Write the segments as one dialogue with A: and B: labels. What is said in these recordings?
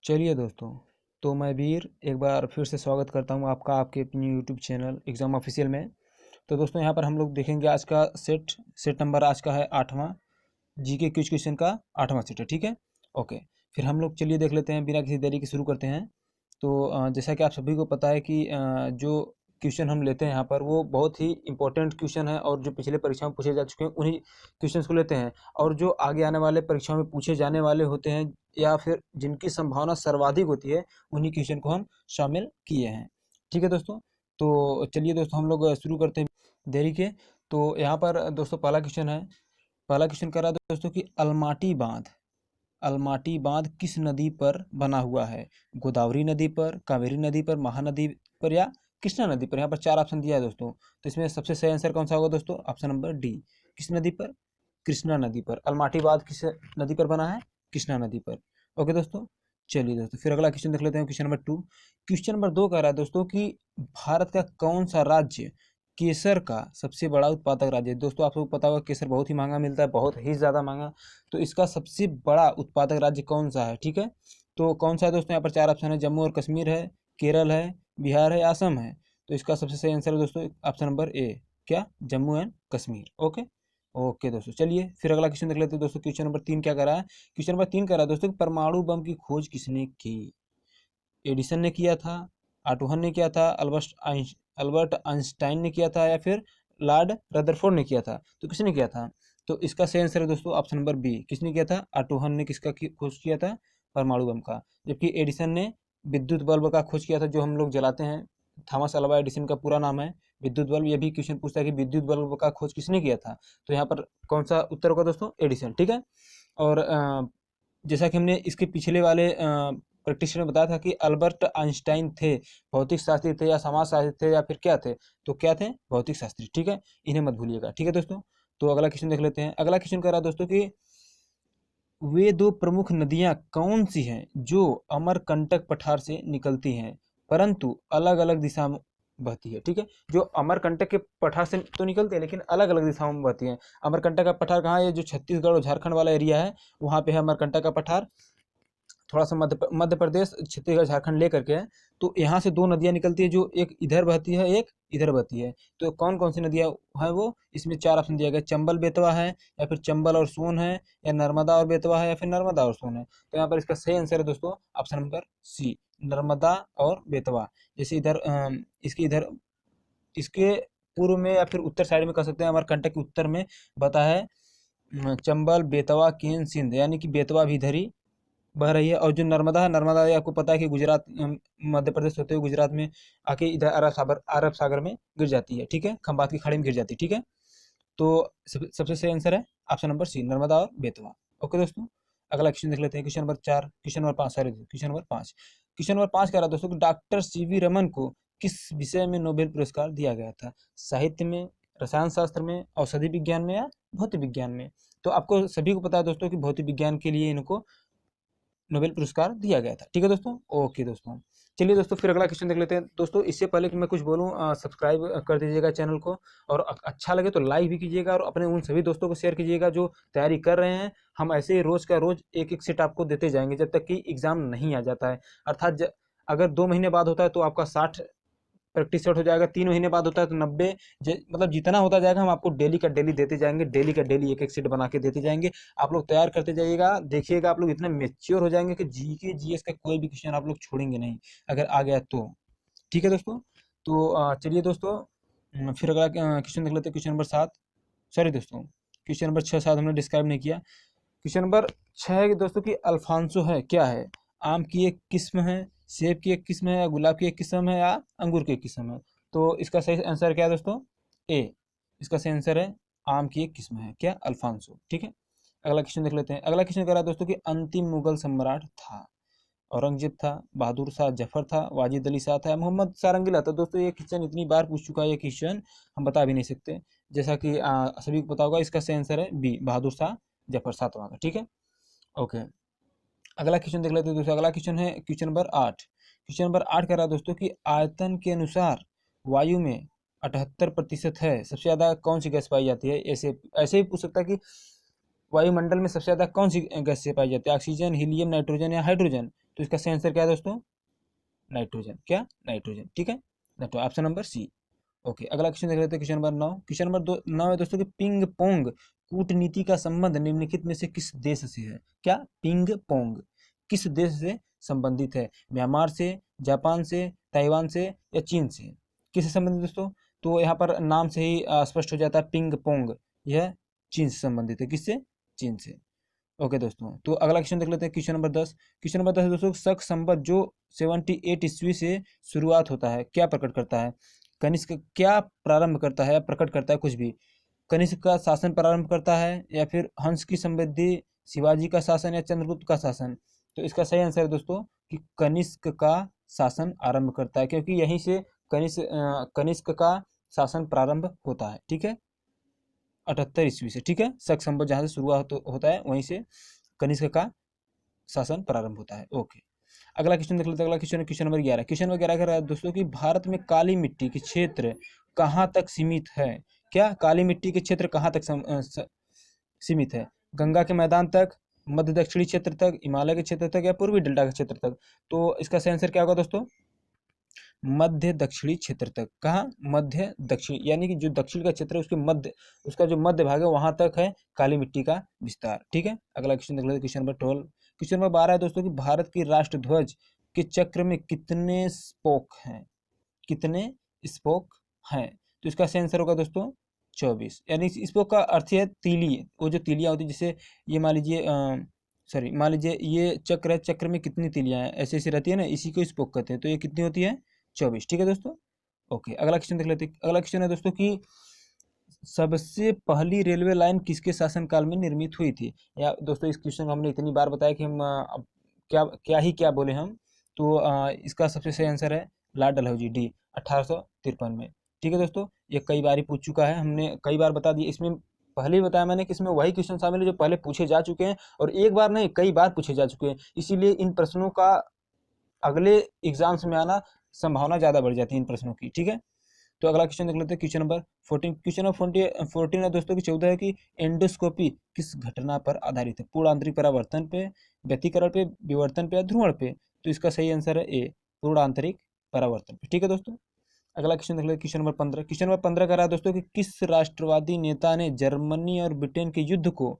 A: चलिए दोस्तों, तो मैं वीर एक बार फिर से स्वागत करता हूं आपका आपके अपनी यूट्यूब चैनल एग्ज़ाम ऑफिशियल में। तो दोस्तों यहाँ पर हम लोग देखेंगे आज का सेट नंबर आज का है 8वां जीके क्विज क्वेश्चन का 8वां सेट है, ठीक है। ओके, फिर हम लोग चलिए देख लेते हैं, बिना किसी देरी के शुरू करते हैं। तो जैसा कि आप सभी को पता है कि जो क्वेश्चन हम लेते हैं यहाँ पर वो बहुत ही इंपॉर्टेंट क्वेश्चन है और जो पिछले परीक्षाओं में पूछे जा चुके हैं उन्हीं क्वेश्चंस को लेते हैं, और जो आगे आने वाले परीक्षाओं में पूछे जाने वाले होते हैं या फिर जिनकी संभावना सर्वाधिक होती है उन्हीं क्वेश्चन को हम शामिल किए हैं, ठीक है दोस्तों। तो चलिए दोस्तों हम लोग शुरू करते हैं देरी के। तो यहाँ पर दोस्तों पहला क्वेश्चन कर रहा है दोस्तों कि अलमाटी बांध किस नदी पर बना हुआ है? गोदावरी नदी पर, कावेरी नदी पर, महानदी पर या कृष्णा नदी पर। यहाँ पर 4 ऑप्शन दिया है दोस्तों, तो इसमें सबसे सही आंसर कौन सा होगा दोस्तों? ऑप्शन नंबर डी, किस नदी पर? कृष्णा नदी पर। अलमाटी बांध किस नदी पर बना है? कृष्णा नदी पर। ओके दोस्तों, चलिए दोस्तों फिर अगला क्वेश्चन देख लेते हैं, क्वेश्चन नंबर 2। क्वेश्चन नंबर 2 कह रहा है दोस्तों कि भारत का कौन सा राज्य केसर का सबसे बड़ा उत्पादक राज्य है? दोस्तों आप सबको पता होगा केसर बहुत ही महंगा मिलता है, बहुत ही ज़्यादा महंगा। तो इसका सबसे बड़ा उत्पादक राज्य कौन सा है, ठीक है। तो कौन सा है दोस्तों? यहाँ पर 4 ऑप्शन है, जम्मू और कश्मीर है, केरल है, बिहार है, असम है। तो इसका सबसे सही आंसर है दोस्तों ऑप्शन नंबर ए, क्या? Jammu and Kashmir. Okay okay दोस्तों, चलिए फिर अगला क्वेश्चन देख लेते हैं दोस्तों। क्वेश्चन नंबर 3 क्या कर रहा है? क्वेश्चन नंबर 3 कर रहा है दोस्तों कि परमाणु बम की खोज किसने की? एडिसन ने किया था, आटोहन ने किया था, अल्बर्ट आइंस्टाइन ने किया था या फिर लॉर्ड रदरफोर्ड ने किया था? तो किसने किया था? तो इसका सही आंसर है दोस्तों ऑप्शन नंबर बी, किसने किया था? आटोहन ने किसका खोज किया था? परमाणु बम का। जबकि एडिसन ने विद्युत बल्ब का खोज किया था, जो हम लोग जलाते हैं। थॉमस अल्वा एडिसन का पूरा नाम है विद्युत बल्ब। ये भी क्वेश्चन पूछता है कि विद्युत बल्ब का खोज किसने किया था? तो यहाँ पर कौन सा उत्तर होगा दोस्तों? एडिसन, ठीक है। और जैसा कि हमने इसके पिछले वाले प्रैक्टिस में बताया था कि अल्बर्ट आइंस्टाइन थे भौतिक शास्त्री थे या समाज शास्त्री थे या फिर क्या थे? तो क्या थे? भौतिक शास्त्री, ठीक है। इन्हें मत भूलिएगा, ठीक है दोस्तों। तो अगला क्वेश्चन देख लेते हैं। अगला क्वेश्चन कह रहा है दोस्तों कि वे दो प्रमुख नदियां कौन सी हैं जो अमरकंटक पठार से निकलती हैं परंतु अलग अलग दिशा में बहती है, ठीक है। जो अमरकंटक के पठार से तो निकलती है लेकिन अलग अलग दिशाओं में बहती हैं। अमरकंटक का पठार कहाँ है? जो छत्तीसगढ़ और झारखंड वाला एरिया है वहाँ पे है अमरकंटक का पठार। थोड़ा सा मध्य प्रदेश, छत्तीसगढ़, झारखंड लेकर के है। तो यहाँ से 2 नदियाँ निकलती है, जो एक इधर बहती है, एक इधर बहती है। तो कौन कौन सी नदियाँ हैं वो? इसमें 4 ऑप्शन दिया गया, चंबल बेतवा है या फिर चंबल और सोन है या नर्मदा और बेतवा है या फिर नर्मदा और सोन है। तो यहाँ पर इसका सही आंसर है दोस्तों ऑप्शन नंबर सी, नर्मदा और बेतवा। जैसे इधर इसके पूर्व में या फिर उत्तर साइड में कह सकते हैं, अमरकंटक के उत्तर में बता है चंबल, बेतवा, केन, सिंध, यानी कि बेतवा भी इधर ही बह रही है। और जो नर्मदा है, नर्मदा ये आपको पता है कि गुजरात, मध्य प्रदेश होते हुए गुजरात में आके इधर अरब सागर में गिर जाती है, ठीक है। खंबात की खाड़ी में गिर जाती है, ठीक है। तो सबसे सही आंसर है ऑप्शन नंबर सी, नर्मदा और बेतवा। ओके दोस्तों, अगला क्वेश्चन देख लेते हैं। Question number 5, sorry question number 5 कह रहा है दोस्तों कि डॉक्टर सीवी रमन को किस विषय में नोबेल पुरस्कार दिया गया था? साहित्य में, रसायन शास्त्र में, औषधि विज्ञान में या भौतिक विज्ञान में? तो आपको सभी को पता है दोस्तों कि भौतिक विज्ञान के लिए इनको नोबेल पुरस्कार दिया गया था, ठीक है दोस्तों। ओके दोस्तों, चलिए दोस्तों फिर अगला क्वेश्चन देख लेते हैं दोस्तों। इससे पहले कि मैं कुछ बोलूं, सब्सक्राइब कर दीजिएगा चैनल को, और अच्छा लगे तो लाइक भी कीजिएगा और अपने उन सभी दोस्तों को शेयर कीजिएगा जो तैयारी कर रहे हैं। हम ऐसे ही रोज का रोज एक एक सेट आपको देते जाएंगे जब तक कि एग्जाम नहीं आ जाता है। अर्थात अगर 2 महीने बाद होता है तो आपका 60 प्रैक्टिस सेट हो जाएगा, 3 महीने बाद होता है तो 90, मतलब जितना होता जाएगा हम आपको डेली का डेली देते जाएंगे, डेली का डेली एक एक सेट बना के देते जाएंगे। आप लोग तैयार करते जाइएगा, देखिएगा आप लोग इतना मेच्योर हो जाएंगे कि जीके जीएस का कोई भी क्वेश्चन आप लोग छोड़ेंगे नहीं अगर आ गया तो, ठीक है दोस्तों। तो चलिए दोस्तों फिर अगला क्वेश्चन देख लेते हैं। क्वेश्चन नंबर 7, सॉरी दोस्तों क्वेश्चन नंबर 6 7 हमने डिस्क्राइब नहीं किया। क्वेश्चन नंबर 6 है कि दोस्तों कि अल्फांसो है क्या है? आम की एक किस्म है, सेब की एक किस्म है, या गुलाब की एक किस्म है, या अंगूर की एक किस्म है? तो इसका सही आंसर क्या है दोस्तों? ए, इसका सही आंसर है आम की एक किस्म है, क्या? अल्फांसो, ठीक है। अगला क्वेश्चन देख लेते हैं। अगला क्वेश्चन कह रहा है दोस्तों कि अंतिम मुगल सम्राट था? औरंगजेब था, बहादुर शाह जफर था, वाजिद अली शाह था, मोहम्मद सारंगीला था? दोस्तों ये क्वेश्चन इतनी बार पूछ चुका है, ये क्वेश्चन हम बता भी नहीं सकते। जैसा कि सभी को पता होगा, इसका सही आंसर है बी, बहादुर शाह जफर, 7वां का, ठीक है। ओके, अगला क्वेश्चन देख लेते हैं दोस्तों। अगला क्वेश्चन है क्वेश्चन नंबर 8। क्वेश्चन नंबर 8 कह रहा है दोस्तों कि आयतन के अनुसार वायु में 78% है, सबसे ज़्यादा कौन सी गैस पाई जाती है? ऐसे ऐसे ही पूछ सकता है कि वायुमंडल में सबसे ज़्यादा कौन सी गैस से पाई जाती है? ऑक्सीजन, हीलियम, नाइट्रोजन या हाइड्रोजन? तो इसका सही आंसर क्या है दोस्तों? नाइट्रोजन। क्या? नाइट्रोजन। ठीक है, तो ऑप्शन नंबर सी। ओके, अगला क्वेश्चन देख लेते हैं, क्वेश्चन नंबर 9। क्वेश्चन नंबर 9 है दोस्तों कि पिंग पोंग कूटनीति का संबंध निम्नलिखित में से किस देश से है? क्या? पिंग पोंग किस देश से संबंधित है? म्यांमार से, जापान से, ताइवान से या चीन से? किससे संबंधित दोस्तों? तो यहाँ पर नाम से ही स्पष्ट हो जाता है, पिंग पोंग यह चीन से संबंधित है। किससे? चीन से। ओके दोस्तों, तो अगला क्वेश्चन देख लेते हैं, क्वेश्चन नंबर 10। क्वेश्चन नंबर 10 है दोस्तों, शक संवत जो 78 ईस्वी से शुरुआत होता है क्या प्रकट करता है? कनिष्क क्या प्रारंभ करता है या प्रकट करता है? कुछ भी। कनिष्क का शासन प्रारंभ करता है, या फिर हंस की समृद्धि, शिवाजी का शासन, या चंद्रगुप्त का शासन? तो इसका सही आंसर है दोस्तों कि कनिष्क का शासन आरंभ करता है, क्योंकि यहीं से कनिष्क का शासन प्रारंभ होता है। ठीक है, 78 ईस्वी से। ठीक है, शक संवत जहाँ से शुरुआत होता है वहीं से कनिष्क का शासन प्रारंभ होता है। ओके, अगला क्वेश्चन देख लेते हैं। अगला क्वेश्चन है क्वेश्चन नंबर 11। क्वेश्चन नंबर 11 कह रहा है दोस्तों कि भारत में काली मिट्टी के क्षेत्र कहाँ तक सीमित है? क्या? काली मिट्टी के क्षेत्र कहाँ तक सीमित है? गंगा के मैदान तक, मध्य दक्षिणी क्षेत्र तक, हिमालय के क्षेत्र तक, या पूर्वी डेल्टा के क्षेत्र तक? तो इसका सही आंसर क्या होगा दोस्तों? मध्य दक्षिणी क्षेत्र तक। कहाँ? मध्य दक्षिण, यानी कि जो दक्षिण का क्षेत्र है उसके मध्य, उसका जो मध्य भाग है वहां तक है काली मिट्टी का विस्तार। ठीक है, अगला क्वेश्चन देख लेते हैं, क्वेश्चन नंबर 12। क्वेश्चन नंबर 12 है दोस्तों कि भारत की राष्ट्रध्वज के चक्र में कितने स्पोक हैं? कितने स्पोक हैं? तो इसका सही आंसर होगा दोस्तों 24। यानी स्पोक का अर्थ है तीली, वो जो तीलियां होती है, जैसे ये मान लीजिए सॉरी, मान लीजिए ये चक्र है, चक्र में कितनी तीलियां हैं ऐसे ऐसे रहती है ना, इसी को स्पोक कहते हैं। तो ये कितनी होती है? 24। ठीक है दोस्तों। ओके, अगला क्वेश्चन देख लेते हैं। अगला क्वेश्चन है दोस्तों कि सबसे पहली रेलवे लाइन किसके शासनकाल में निर्मित हुई थी? या दोस्तों इस क्वेश्चन को हमने इतनी बार बताया कि हम अब क्या क्या ही क्या बोले हम। तो इसका सबसे सही आंसर है लॉर्ड डलहौजी, डी, 1853 में। ठीक है दोस्तों, ये कई बार ही पूछ चुका है, हमने कई बार बता दिया। इसमें पहले ही बताया मैंने कि इसमें वही क्वेश्चन शामिल है जो पहले पूछे जा चुके हैं, और एक बार नहीं कई बार पूछे जा चुके हैं। इसीलिए इन प्रश्नों का अगले एग्जाम्स में आना संभावना ज़्यादा बढ़ जाती है इन प्रश्नों की। ठीक है, तो अगला क्वेश्चन देख लेते हैं, क्वेश्चन नंबर 14। क्वेश्चन नंबर 14 है दोस्तों कि 14 है कि एंडोस्कोपी किस घटना पर आधारित है? पूर्ण आंतरिक परावर्तन पे, व्यतिकरण पे, विवर्तन पे, या ध्रुवण पे? तो इसका सही आंसर है ए, पूर्ण आंतरिक परावर्तन पे। ठीक है दोस्तों, अगला क्वेश्चन देख लेते हैं, क्वेश्चन नंबर 15। क्वेश्चन नंबर 15 कह रहा है दोस्तों कि किस राष्ट्रवादी नेता ने जर्मनी और ब्रिटेन के युद्ध को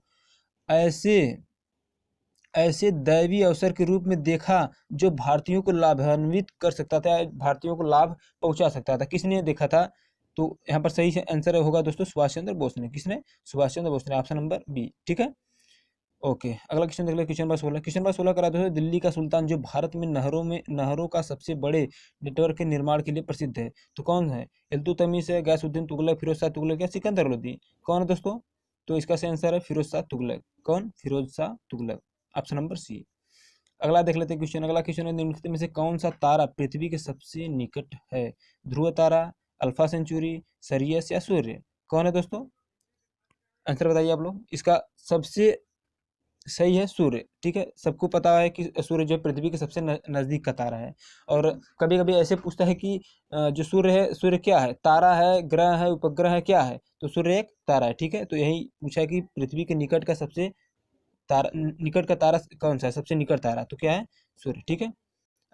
A: ऐसे ऐसे दैवीय अवसर के रूप में देखा जो भारतीयों को लाभान्वित कर सकता था, भारतीयों को लाभ पहुंचा सकता था? किसने देखा था? तो यहाँ पर सही आंसर होगा दोस्तों सुभाष चंद्र बोस ने। किसने? सुभाष चंद्र बोस ने, ऑप्शन नंबर बी। ठीक है, ओके, अगला क्वेश्चन देख ले, क्वेश्चन नंबर 16। क्वेश्चन नंबर 16 करा दोस्तों, दिल्ली का सुल्तान जो भारत में नहरों का सबसे बड़े नेटवर्क के निर्माण के लिए प्रसिद्ध है, तो कौन है? इल्तुतमिश है, गयासुद्दीन तुगलक, फिरोज शाह तुगलक, या सिकंदर लोदी? कौन है दोस्तों? तो इसका सही आंसर है फिरोज शाह तुगलक। कौन? Firoz Shah Tughlaq, option number C. अगला देख लेते हैं क्वेश्चन। अगला क्वेश्चन है, निम्नलिखित में से कौन सा तारा पृथ्वी के सबसे निकट है? ध्रुव तारा, अल्फा सेंचुरी, सरियस, या सूर्य? कौन है दोस्तों? आंसर बताइए आप लोग। इसका सबसे सही है सूर्य। ठीक है, सबको पता है कि सूर्य जो पृथ्वी के सबसे नजदीक का तारा है। और कभी कभी ऐसे पूछता है कि जो सूर्य है, सूर्य क्या है? तारा है, ग्रह है, उपग्रह है, क्या है? तो सूर्य एक तारा है। ठीक है, तो यही पूछा है कि पृथ्वी के निकट का सबसे निकट का तारा कौन सा है? सबसे निकट तारा तो क्या है? सूर्य। ठीक है,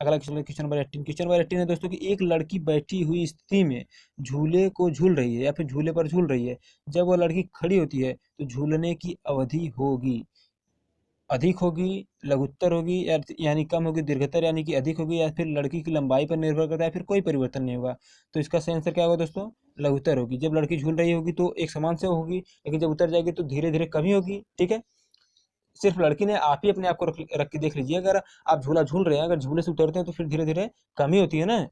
A: अगला question, question number 18। Question number 18 है दोस्तों कि एक लड़की बैठी हुई स्थिति में झूले को झूल रही है या फिर झूले पर झूल रही है, जब वह लड़की खड़ी होती है तो झूलने की अवधि होगी अधिक होगी, लघुत्तर होगी, यानी कम होगी, दीर्घतर यानी कि अधिक होगी, या फिर लड़की की लंबाई पर निर्भर करता है, फिर कोई परिवर्तन नहीं होगा? तो इसका सही आंसर क्या होगा दोस्तों? लघुत्तर होगी। जब लड़की झूल रही होगी तो एक समान से होगी, लेकिन जब उतर जाएगी तो धीरे धीरे कमी होगी। ठीक है, सिर्फ लड़की ने, आप ही अपने आप को रख के देख लीजिए, अगर आप झूला झूल रहे हैं, अगर झूले से उतरते हैं तो फिर धीरे धीरे कमी होती है ना।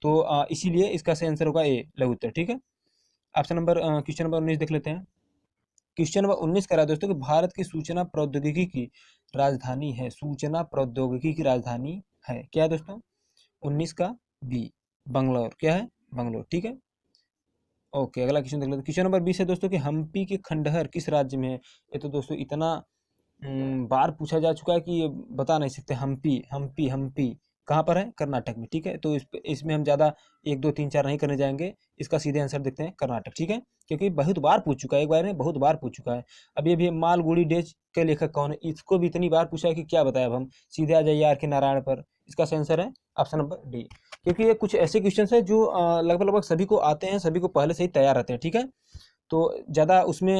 A: तो इसीलिए इसका सही आंसर होगा ए, लघुत्तर। ठीक है, ऑप्शन नंबर क्वेश्चन नंबर 19 देख लेते हैं। क्वेश्चन नंबर 19 करा दोस्तों कि भारत की सूचना प्रौद्योगिकी की राजधानी है, सूचना प्रौद्योगिकी की राजधानी है, क्या है दोस्तों? 19 का बी, बंगलौर। क्या है? बंगलौर। ठीक है, ओके, अगला क्वेश्चन देख लेते हैं। क्वेश्चन नंबर 20 है दोस्तों कि हम्पी के खंडहर किस राज्य में है? ये तो दोस्तों इतना बार पूछा जा चुका है कि ये बता नहीं सकते। हम्पी हम्पी हम्पी कहाँ पर है? कर्नाटक में। ठीक है, तो इसमें हम ज़्यादा 1 2 3 4 नहीं करने जाएंगे, इसका सीधे आंसर देखते हैं कर्नाटक। ठीक है, क्योंकि बहुत बार पूछ चुका है, एक बार में बहुत बार पूछ चुका है। अब ये भी मालगुडी डेज के लेखक कौन है, इसको भी इतनी बार पूछा है कि क्या बताया। अब हम सीधे आ जाइए आर के नारायण पर। इसका सही आंसर है ऑप्शन नंबर डी, क्योंकि ये कुछ ऐसे क्वेश्चन है जो लगभग लगभग सभी को आते हैं, सभी को पहले से ही तैयार रहते हैं, ठीक है। तो ज़्यादा उसमें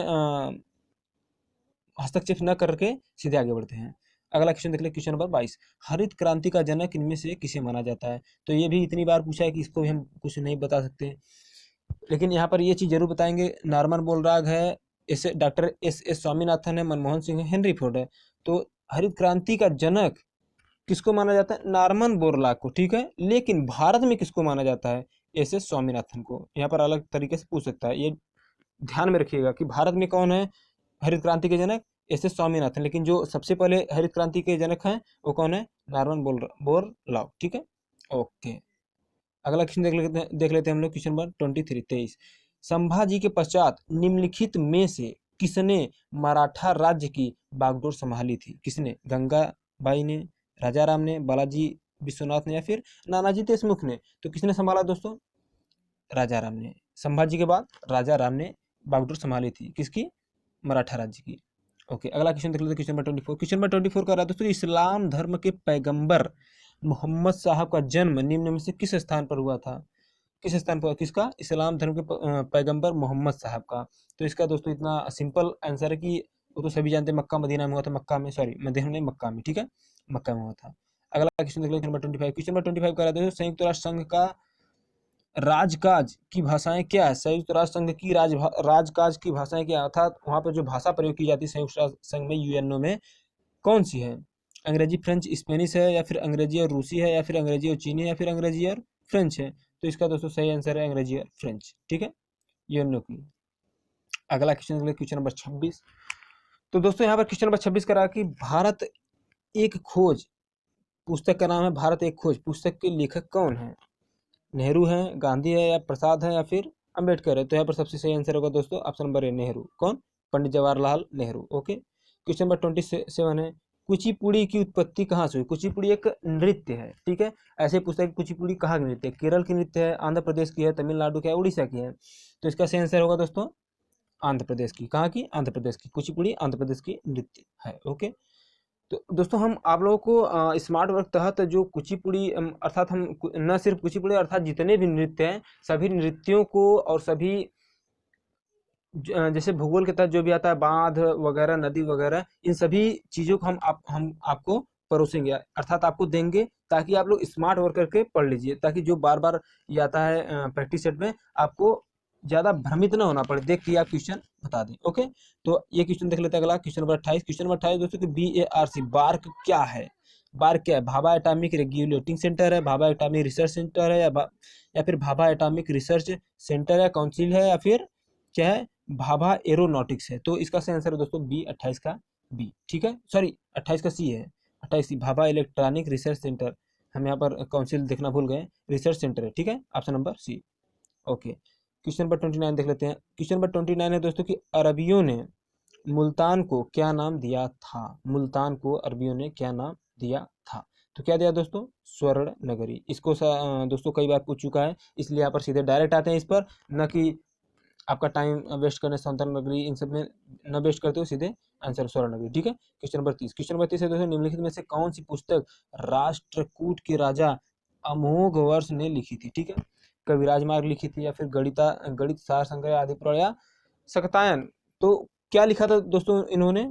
A: हस्तक्षेप न करके सीधे आगे बढ़ते हैं। अगला क्वेश्चन देख ले, क्वेश्चन नंबर 22। हरित क्रांति का जनक इनमें से किसे माना जाता है। तो ये भी इतनी बार पूछा है कि इसको भी हम कुछ नहीं बता सकते, लेकिन यहाँ पर ये चीज़ जरूर बताएंगे। नॉर्मन बोरलॉग है, ऐसे डॉक्टर एस स्वामीनाथन है, मनमोहन सिंह है, हेनरी फोर्ड है। तो हरित क्रांति का जनक किसको माना जाता है, नॉर्मन बोरलॉग को, ठीक है। लेकिन भारत में किसको माना जाता है, एस स्वामीनाथन को। यहाँ पर अलग तरीके से पूछ सकता है, ये ध्यान में रखिएगा कि भारत में कौन है हरित क्रांति के जनक, एस स्वामीनाथन। लेकिन जो सबसे पहले हरित क्रांति के जनक हैं वो कौन है, नॉर्मन बोरलॉग, ठीक है। ओके, अगला क्वेश्चन देख लेते हैं हम लोग। क्वेश्चन नंबर 23 संभाजी के पश्चात निम्नलिखित में से किसने मराठा राज्य की बागडोर संभाली थी। किसने, गंगाबाई ने, राजा राम ने, बालाजी विश्वनाथ ने, या फिर नानाजी देशमुख ने। तो किसने संभाला दोस्तों, राजा राम ने। संभाजी के बाद राजा राम ने बागडोर संभाली थी, किसकी, मराठा राज्य की। ओके, अगला क्वेश्चन देख लेते हैं। Question number 24। क्वेश्चन नंबर 24 का रहा दोस्तों, इस्लाम धर्म के पैगंबर मोहम्मद साहब का जन्म निम्न में से किस स्थान पर हुआ था। किस स्थान पर, किसका, इस्लाम धर्म के पैगंबर मोहम्मद साहब का। तो इसका दोस्तों इतना सिंपल आंसर है कि वो तो सभी जानते हैं, मक्का मदीना में हुआ था, मक्का में, सॉरी मदीना में, मक्का में, ठीक है, मक्का में हुआ था। अगला क्वेश्चन देख लेते हैं नंबर 25। क्वेश्चन नंबर 25 का रहा है संयुक्त राष्ट्र संघ का राजकाज की भाषाएं क्या है। संयुक्त राष्ट्र संघ की राजकाज की भाषाएं क्या, अर्थात वहां पर जो भाषा प्रयोग की जाती है संयुक्त राष्ट्र संघ में, यूएनओ में, कौन सी है। अंग्रेजी, फ्रेंच, स्पेनिश है, या फिर अंग्रेजी और रूसी है, या फिर अंग्रेजी और चीनी है, या फिर अंग्रेजी और फ्रेंच है। तो इसका दोस्तों सही आंसर है अंग्रेजी और फ्रेंच, ठीक है, यूएनओ की। अगला क्वेश्चन, क्वेश्चन नंबर 26। तो दोस्तों यहाँ पर क्वेश्चन नंबर 26 करा कि भारत एक खोज पुस्तक का नाम है, भारत एक खोज पुस्तक के लेखक कौन है। नेहरू है, गांधी है, या प्रसाद है, या फिर अंबेडकर है। तो यहाँ पर सबसे सही आंसर होगा दोस्तों ऑप्शन नंबर ए, नेहरू। कौन, Pandit Jawaharlal Nehru. Okay, question number 27 है, कुचिपुड़ी की उत्पत्ति कहाँ से हुई। कुचिपुड़ी एक नृत्य है, ठीक है। ऐसे पूछता है कि कुचिपुड़ी कहाँ की नृत्य है, केरल की नृत्य है, आंध्र प्रदेश की है, तमिलनाडु की है, उड़ीसा की है। तो इसका सही आंसर होगा दोस्तों आंध्र प्रदेश की। कहाँ की, आंध्र प्रदेश की। कुचिपुड़ी आंध्र प्रदेश की नृत्य है। ओके, तो दोस्तों हम आप लोगों को स्मार्ट वर्क तहत जो कुचिपुड़ी अर्थात हम न सिर्फ कुचिपुड़ी अर्थात जितने भी नृत्य हैं सभी नृत्यों को और सभी जैसे भूगोल के तहत जो भी आता है, बांध वगैरह, नदी वगैरह, इन सभी चीज़ों को हम आपको परोसेंगे, अर्थात आपको देंगे, ताकि आप लोग स्मार्ट वर्क करके पढ़ लीजिए, ताकि जो बार बार ये आता है प्रैक्टिस सेट में, आपको ज़्यादा भ्रमित ना होना पड़े, देख के आप क्वेश्चन बता दें। ओके, तो ये क्वेश्चन देख लेते हैं। अगला क्वेश्चन नंबर 28। क्वेश्चन नंबर 28 दोस्तों कि BARC, बार्क क्या है। बार्क क्या है, भाभा एटॉमिक रेगुलेटिंग सेंटर है, भाभा एटॉमिक रिसर्च सेंटर है, या फिर भाभा एटॉमिक रिसर्च सेंटर है, काउंसिल है, या फिर क्या है, भाभा एरोनॉटिक्स है। तो इसका सही आंसर है दोस्तों बी, 28 का बी, ठीक है, सॉरी 28 का सी है, 28 सी, भाभा इलेक्ट्रॉनिक रिसर्च सेंटर। हम यहाँ पर काउंसिल देखना भूल गए, रिसर्च सेंटर है, ठीक है, option number C. Okay, question number 29 देख लेते हैं। क्वेश्चन नंबर 29 है दोस्तों कि अरबियों ने मुल्तान को क्या नाम दिया था। मुल्तान को अरबियों ने क्या नाम दिया था। तो क्या दिया दोस्तों, स्वर्ण नगरी। इसको दोस्तों कई बार पूछ चुका है, इसलिए यहाँ पर सीधे डायरेक्ट आते हैं इस पर, न कि आपका टाइम वेस्ट करने, स्वर्ण नगरी इन सब में न वेस्ट करते हो, सीधे आंसर स्वर्ण नगरी, ठीक है। Question number 30। क्वेश्चन नंबर 30 है दोस्तों निम्नलिखित में से कौन सी पुस्तक राष्ट्रकूट के राजा अमोघ वर्ष ने लिखी थी, ठीक है। कविराज मार्ग लिखी थी, या फिर गणित सार संग्रह आदि पुराण, या सकतायन। तो क्या लिखा था दोस्तों इन्होंने,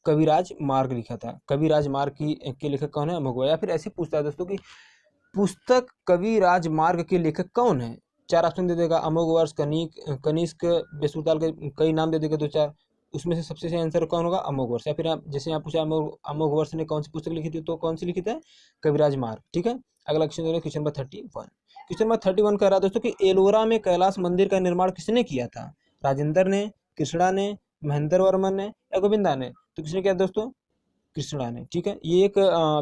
A: कविराज मार्ग लिखा था। कविराज मार्ग के लेखक कौन है, अमोघ। या फिर ऐसे पूछता है दोस्तों कि पुस्तक कविराज मार्ग के लेखक कौन है। चार ऑप्शन दे देगा, अमोघ वर्ष, कनिष्क, बेसुरताल के कई नाम दे देगा दो चार, उसमें से सबसे सही आंसर कौन होगा, अमोघ वर्ष। या फिर आप जैसे यहाँ पूछा अमोघ वर्ष ने कौन सी पुस्तक लिखी थी, तो कौन सी लिखी थी, कविराज मार्ग, ठीक है। अगला क्वेश्चन देखिए, क्वेश्चन नंबर 31। क्वेश्चन नंबर 31 कह रहा है दोस्तों कि एलोरा में कैलाश मंदिर का निर्माण किसने किया था। राजेंद्र ने, कृष्णा ने, महेंद्र वर्मन ने, या गोविंदा ने। तो किसने किया दोस्तों, कृष्णा ने, ठीक है। ये एक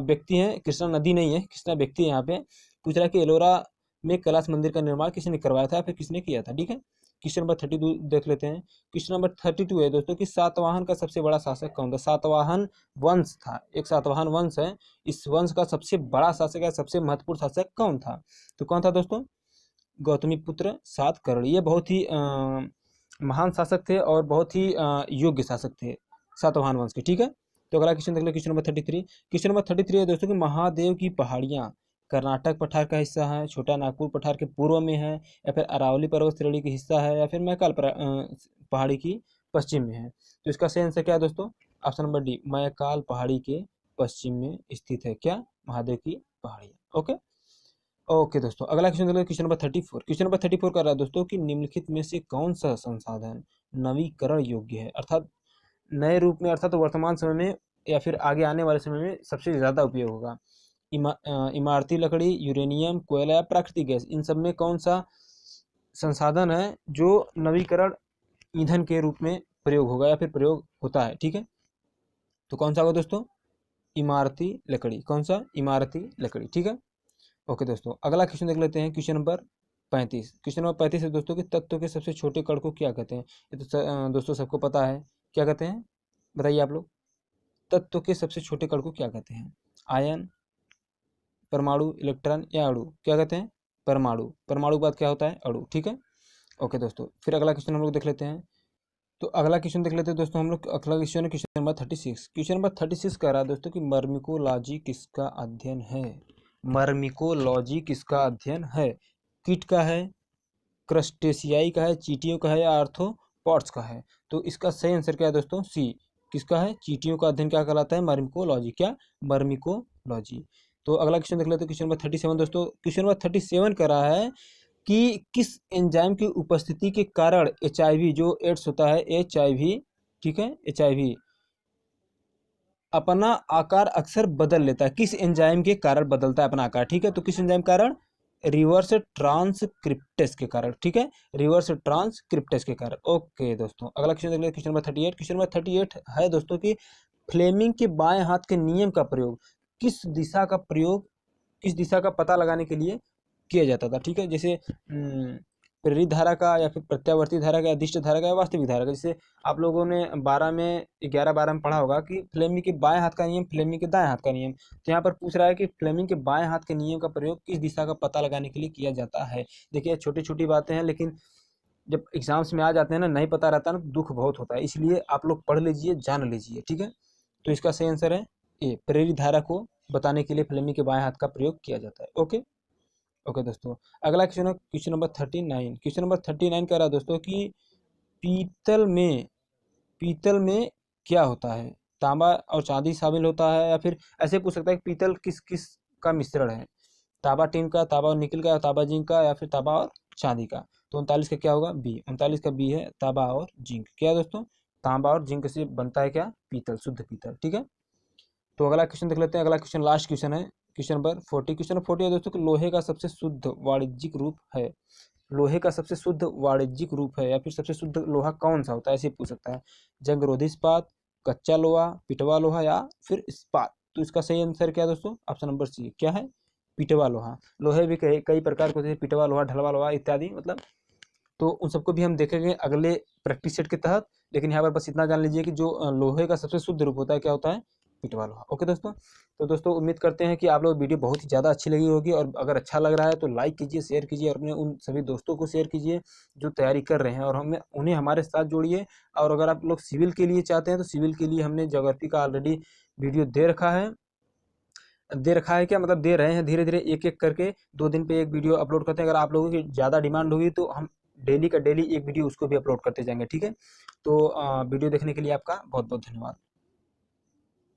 A: व्यक्ति है, कृष्णा नदी नहीं है, कृष्णा व्यक्ति है। यहाँ पे पूछ रहा है कि एलोरा में कैलाश मंदिर का निर्माण किसने करवाया था, फिर किसने किया था, ठीक है। क्वेश्चन नंबर 32 देख लेते हैं। क्वेश्चन नंबर 32 है दोस्तों कि सातवाहन का सबसे बड़ा शासक कौन था। सातवाहन वंश था, एक सातवाहन वंश है, इस वंश का सबसे बड़ा शासक या सबसे महत्वपूर्ण शासक कौन था। तो कौन था दोस्तों, गौतमीपुत्र सातकर्णी, ये बहुत ही महान शासक थे और बहुत ही योग्य शासक थे सातवाहन वंश के। ठीक है, तो अगला क्वेश्चन देख लो, क्वेश्चन नंबर 33। क्वेश्चन नंबर 33 है दोस्तों कि महादेव की पहाड़ियाँ कर्नाटक पठार का हिस्सा है, छोटा नागपुर पठार के पूर्व में है, या फिर अरावली पर्वत श्रेणी का हिस्सा है, या फिर मैकाल पहाड़ी की पश्चिम में है। तो इसका सही आंसर क्या है दोस्तों? ऑप्शन नंबर डी, मैकाल पहाड़ी के पश्चिम में स्थित है क्या? महादेव की पहाड़ियाँ। ओके ओके दोस्तों, अगला क्वेश्चन देख लो, क्वेश्चन नंबर 34। क्वेश्चन नंबर 34 कर रहा है दोस्तों कि निम्नलिखित में से कौन सा संसाधन नवीकरण योग्य है, अर्थात नए रूप में, अर्थात वर्तमान समय में या फिर आगे आने वाले समय में सबसे ज़्यादा उपयोग होगा। इमारती लकड़ी, यूरेनियम, कोयला या प्राकृतिक गैस, इन सब में कौन सा संसाधन है जो नवीकरण ईंधन के रूप में प्रयोग होगा या फिर प्रयोग होता है? ठीक है, तो कौन सा होगा दोस्तों? इमारती लकड़ी। कौन सा? इमारती लकड़ी। ठीक है, ओके दोस्तों, अगला क्वेश्चन देख लेते हैं, क्वेश्चन नंबर 35। क्वेश्चन नंबर 35 है दोस्तों कि तत्व के सबसे छोटे कण को क्या कहते हैं? ये तो दोस्तों सबको पता है, क्या कहते हैं? बताइए आप लोग, तत्व के सबसे छोटे कण को क्या कहते हैं? आयन, परमाणु, इलेक्ट्रॉन या अणु? क्या कहते हैं? परमाणु। परमाणु के बाद क्या होता है? अणु। ठीक है, ओके दोस्तों, फिर अगला क्वेश्चन हम लोग देख लेते हैं। तो अगला क्वेश्चन देख लेते हैं दोस्तों हम लोग, अगला क्वेश्चन है क्वेश्चन नंबर 36। क्वेश्चन नंबर 36 कह रहा है दोस्तों कि मर्मिकोलॉजी किसका अध्ययन है? मर्मिकोलॉजी किसका अध्ययन है? कीट का है, क्रस्टेशियाई का है, चींटियों का है या आर्थ्रोपॉड्स का है? तो इसका सही आंसर क्या है दोस्तों? सी, किसका है? चींटियों का अध्ययन क्या कहलाता है? मर्मिकोलॉजी। क्या? मर्मिकोलॉजी। तो अगला क्वेश्चन देख लेते हैं, क्वेश्चन नंबर 37 दोस्तों। क्वेश्चन नंबर 37 कह रहा है कि किस एंजाइम की उपस्थिति के कारण HIV जो एड्स होता है, HIV, ठीक है, HIV अपना आकार अक्सर बदल लेता है? किस एंजाइम के कारण बदलता है अपना आकार? ठीक है, तो किस एंजाइम कारण? रिवर्स ट्रांसक्रिप्टेस के कारण। ठीक है, रिवर्स ट्रांसक्रिप्टेस के कारण। ओके दोस्तों, अगला क्वेश्चन देख लेते हैं, क्वेश्चन नंबर 38। क्वेश्चन नंबर 38 है दोस्तों कि फ्लेमिंग के बाएं हाथ के नियम का प्रयोग किस दिशा का प्रयोग, किस दिशा का पता लगाने के लिए किया जाता था? ठीक है, जैसे प्रेरित धारा का, या फिर प्रत्यावर्ती धारा का, अदिष्ट धारा का, या वास्तविक धारा का। जैसे आप लोगों ने 11 में पढ़ा होगा कि फ्लेमिंग के बाएं हाथ का नियम, फ्लेमिंग के दाएं हाथ का नियम। तो यहाँ पर पूछ रहा है कि फ्लेमिंग के बाएं हाथ के नियम का प्रयोग किस दिशा का पता लगाने के लिए किया जाता है? देखिए, छोटी छोटी बातें हैं, लेकिन जब एग्जाम्स में आ जाते हैं ना, नहीं पता रहता ना, तो दुख बहुत होता है। इसलिए आप लोग पढ़ लीजिए, जान लीजिए। ठीक है, तो इसका सही आंसर है ए, प्रेरित धारा को बताने के लिए फ्लेमिंग के बाएं हाथ का प्रयोग किया जाता है। ओके ओके दोस्तों, अगला क्वेश्चन है क्वेश्चन नंबर 39। क्वेश्चन नंबर 39 कह रहा है दोस्तों कि पीतल में, पीतल में क्या होता है? तांबा और चांदी शामिल होता है, या फिर ऐसे पूछ सकता है कि पीतल किस किस का मिश्रण है? तांबा टिन का, तांबा और निकल का, तांबा जिंक का, या फिर तांबा और चांदी का? तो 39 का क्या होगा? बी। 39 का बी है, तांबा और जिंक। क्या दोस्तों? तांबा और जिंक से बनता है क्या? पीतल, शुद्ध पीतल। ठीक है, तो अगला क्वेश्चन देख लेते हैं। अगला क्वेश्चन लास्ट क्वेश्चन है, क्वेश्चन नंबर 40। क्वेश्चन नंबर 40 है दोस्तों कि लोहे का सबसे शुद्ध वाणिज्यिक रूप है। लोहे का सबसे शुद्ध वाणिज्यिक रूप है, या फिर सबसे शुद्ध लोहा कौन सा होता है? ऐसे पूछ सकता है। जंगरोधी इस्पात, कच्चा लोहा, पिटवा लोहा, या फिर इस्पात? तो इसका सही आंसर क्या है दोस्तों? Option number C. क्या है? पिटवा लोहा। लोहे भी कई कई प्रकार के होते हैं, पिटवा लोहा, ढलवा लोहा इत्यादि, मतलब। तो उन सबको भी हम देखेंगे अगले प्रैक्टिस सेट के तहत। लेकिन यहाँ पर बस इतना जान लीजिए कि जो लोहे का सबसे शुद्ध रूप होता है, क्या होता है? पिटवा लोहा। ओके दोस्तों, तो दोस्तों उम्मीद करते हैं कि आप लोग वीडियो बहुत ही ज़्यादा अच्छी लगी होगी, और अगर अच्छा लग रहा है तो लाइक कीजिए, शेयर कीजिए, और अपने उन सभी दोस्तों को शेयर कीजिए जो तैयारी कर रहे हैं, और हमें उन्हें हमारे साथ जोड़िए। और अगर आप लोग सिविल के लिए चाहते हैं तो सिविल के लिए हमने ज्योग्राफी का ऑलरेडी वीडियो दे रखा है क्या, मतलब दे रहे हैं, धीरे धीरे एक एक करके 2 दिन पे एक वीडियो अपलोड करते हैं। अगर आप लोगों की ज़्यादा डिमांड होगी तो हम डेली का डेली एक वीडियो उसको भी अपलोड करते जाएंगे। ठीक है, तो वीडियो देखने के लिए आपका बहुत बहुत धन्यवाद।